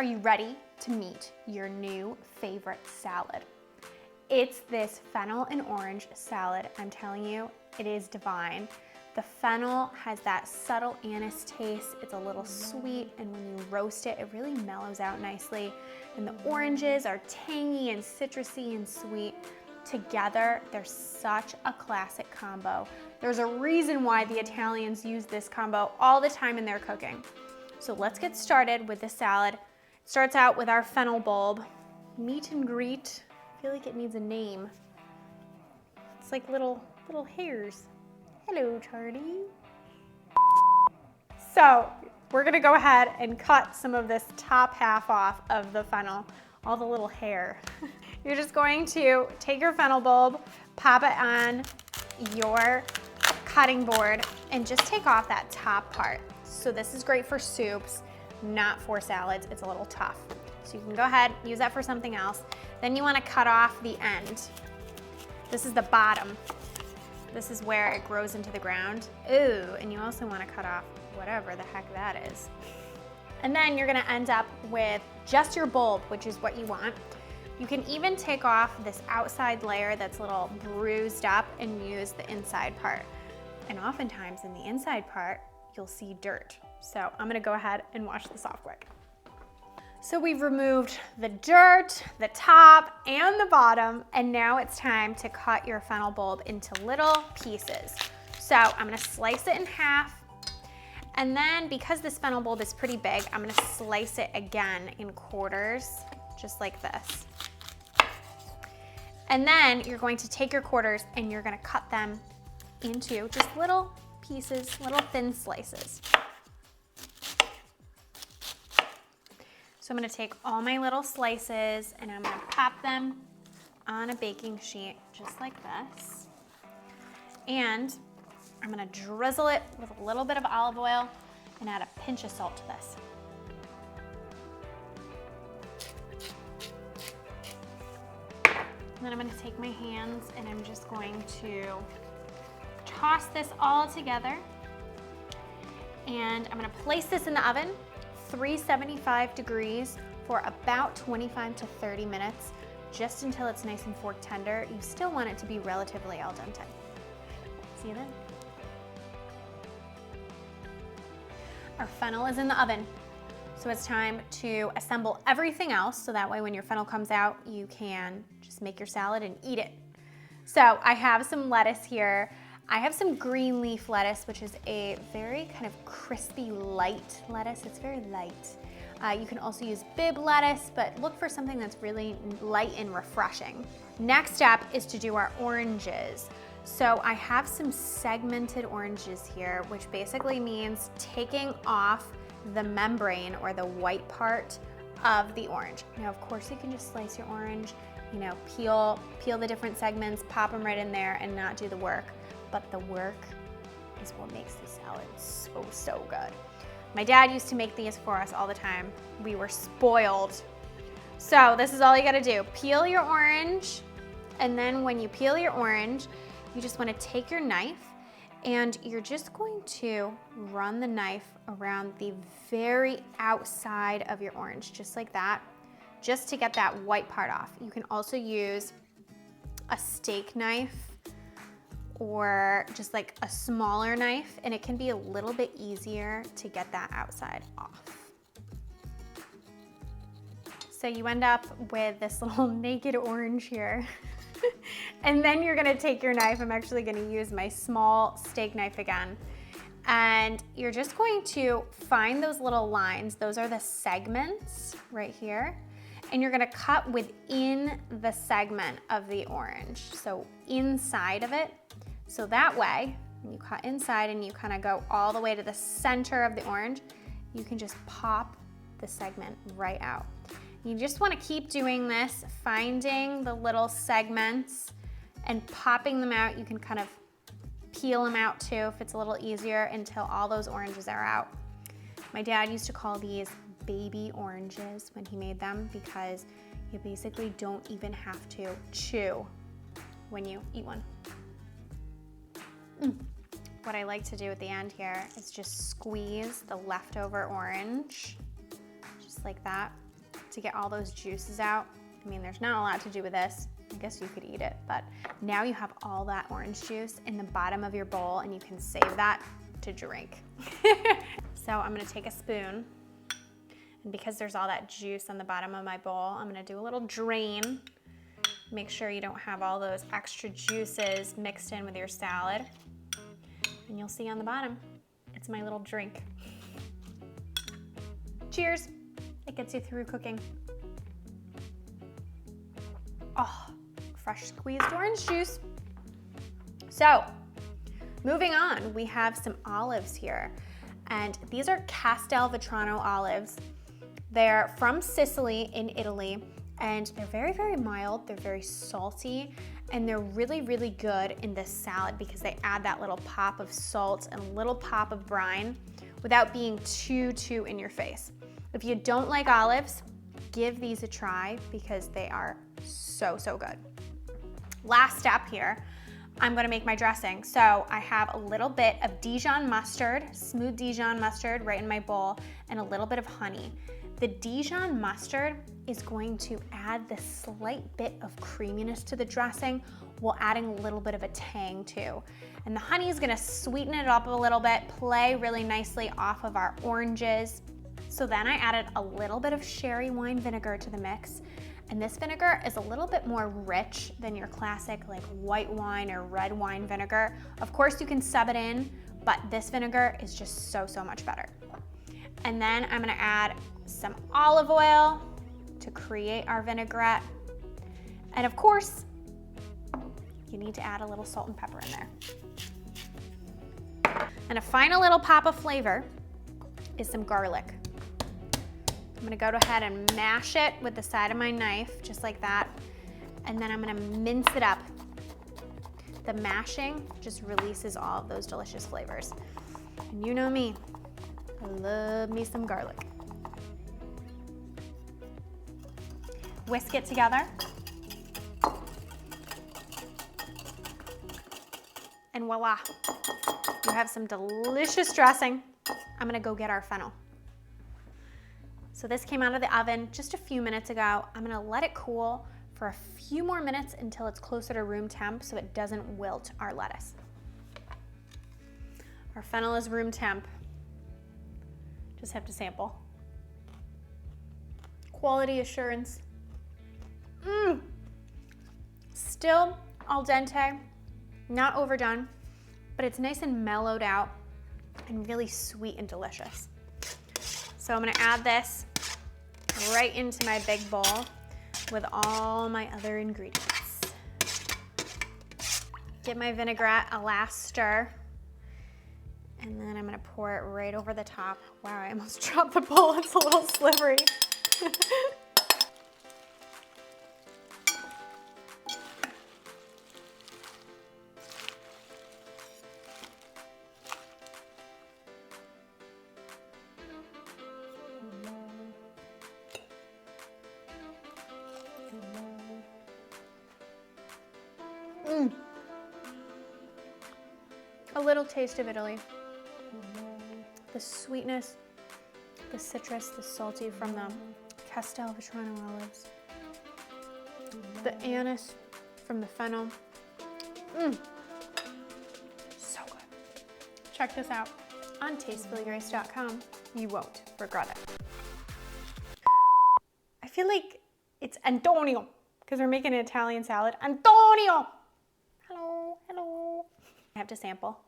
Are you ready to meet your new favorite salad? It's this fennel and orange salad. I'm telling you, it is divine. The fennel has that subtle anise taste. It's a little sweet, and when you roast it, it really mellows out nicely. And the oranges are tangy and citrusy and sweet. Together, they're such a classic combo. There's a reason why the Italians use this combo all the time in their cooking. So let's get started with the salad. It starts out with our fennel bulb. Meet and greet. I feel like it needs a name. It's like little hairs. Hello, Charlie. So we're gonna go ahead and cut some of this top half off of the fennel, all the little hair. You're just going to take your fennel bulb, pop it on your cutting board, and just take off that top part. So this is great for soups, not for salads. It's a little tough. So you can go ahead, use that for something else. Then you want to cut off the end. This is the bottom. This is where it grows into the ground. Ooh, and you also want to cut off whatever the heck that is. And then you're gonna end up with just your bulb, which is what you want. You can even take off this outside layer that's a little bruised up and use the inside part. And oftentimes in the inside part, you'll see dirt. So I'm gonna go ahead and wash this off quick. So we've removed the dirt, the top, and the bottom, and now it's time to cut your fennel bulb into little pieces. So I'm gonna slice it in half, and then because this fennel bulb is pretty big, I'm gonna slice it again in quarters, just like this. And then you're going to take your quarters and you're gonna cut them into just little pieces, little thin slices. So I'm gonna take all my little slices and I'm gonna pop them on a baking sheet, just like this. And I'm gonna drizzle it with a little bit of olive oil and add a pinch of salt to this. And then I'm gonna take my hands and I'm just going to toss this all together. And I'm gonna place this in the oven, 375 degrees for about 25 to 30 minutes, just until it's nice and fork tender. You still want it to be relatively al dente. See you then. Our fennel is in the oven. So it's time to assemble everything else, so that way when your fennel comes out, you can just make your salad and eat it. So I have some lettuce here. I have some green leaf lettuce, which is a very kind of crispy, light lettuce. It's very light. You can also use bib lettuce, but look for something that's really light and refreshing. Next step is to do our oranges. So I have some segmented oranges here, which basically means taking off the membrane or the white part of the orange. Now, of course, you can just slice your orange, peel the different segments, pop them right in there and not do the work. But the work is what makes the salad so good. My dad used to make these for us all the time. We were spoiled. So this is all you gotta do. Peel your orange, and then when you peel your orange, you just wanna take your knife and you're just going to run the knife around the very outside of your orange, just like that, just to get that white part off. You can also use a steak knife or just like a smaller knife, and it can be a little bit easier to get that outside off. So you end up with this little naked orange here. And then you're gonna take your knife. I'm actually gonna use my small steak knife again. And you're just going to find those little lines. Those are the segments right here. And you're gonna cut within the segment of the orange. So inside of it. So that way, when you cut inside and you kind of go all the way to the center of the orange, you can just pop the segment right out. You just want to keep doing this, finding the little segments and popping them out. You can kind of peel them out too if it's a little easier until all those oranges are out. My dad used to call these baby oranges when he made them because you basically don't even have to chew when you eat one. What I like to do at the end here is just squeeze the leftover orange, just like that, to get all those juices out. I mean, there's not a lot to do with this. I guess you could eat it, but now you have all that orange juice in the bottom of your bowl and you can save that to drink. So I'm gonna take a spoon, and because there's all that juice on the bottom of my bowl, I'm gonna do a little drain. Make sure you don't have all those extra juices mixed in with your salad. And you'll see on the bottom, it's my little drink. Cheers. It gets you through cooking. Oh, fresh squeezed orange juice. So, moving on, we have some olives here. And these are castelvetrano olives. They're from Sicily in Italy, and they're very, very mild. They're very salty, and they're really, really good in this salad because they add that little pop of salt and a little pop of brine without being too in your face. If you don't like olives, give these a try because they are so good. Last step here, I'm gonna make my dressing. So I have a little bit of Dijon mustard, smooth Dijon mustard right in my bowl, and a little bit of honey. The Dijon mustard is going to add this slight bit of creaminess to the dressing while adding a little bit of a tang too. And the honey is gonna sweeten it up a little bit, play really nicely off of our oranges. So then I added a little bit of sherry wine vinegar to the mix. And this vinegar is a little bit more rich than your classic like white wine or red wine vinegar. Of course you can sub it in, but this vinegar is just so much better. And then I'm gonna add some olive oil to create our vinaigrette. And of course, you need to add a little salt and pepper in there. And a final little pop of flavor is some garlic. I'm gonna go ahead and mash it with the side of my knife, just like that. And then I'm gonna mince it up. The mashing just releases all of those delicious flavors. And you know me, I love me some garlic. Whisk it together. And voila, you have some delicious dressing. I'm gonna go get our fennel. So this came out of the oven just a few minutes ago. I'm gonna let it cool for a few more minutes until it's closer to room temp so it doesn't wilt our lettuce. Our fennel is room temp. Just have to sample. Quality assurance. Still al dente, not overdone, but it's nice and mellowed out and really sweet and delicious. So I'm gonna add this right into my big bowl with all my other ingredients. Give my vinaigrette a last stir, and then I'm gonna pour it right over the top. Wow, I almost dropped the bowl, it's a little slippery. A little taste of Italy. The sweetness, the citrus, the salty from the castelvetrano olives. The anise from the fennel. So good. Check this out on tastefullygrace.com. You won't regret it. I feel like it's Antonio because we're making an Italian salad. Antonio! Hello, hello. I have to sample.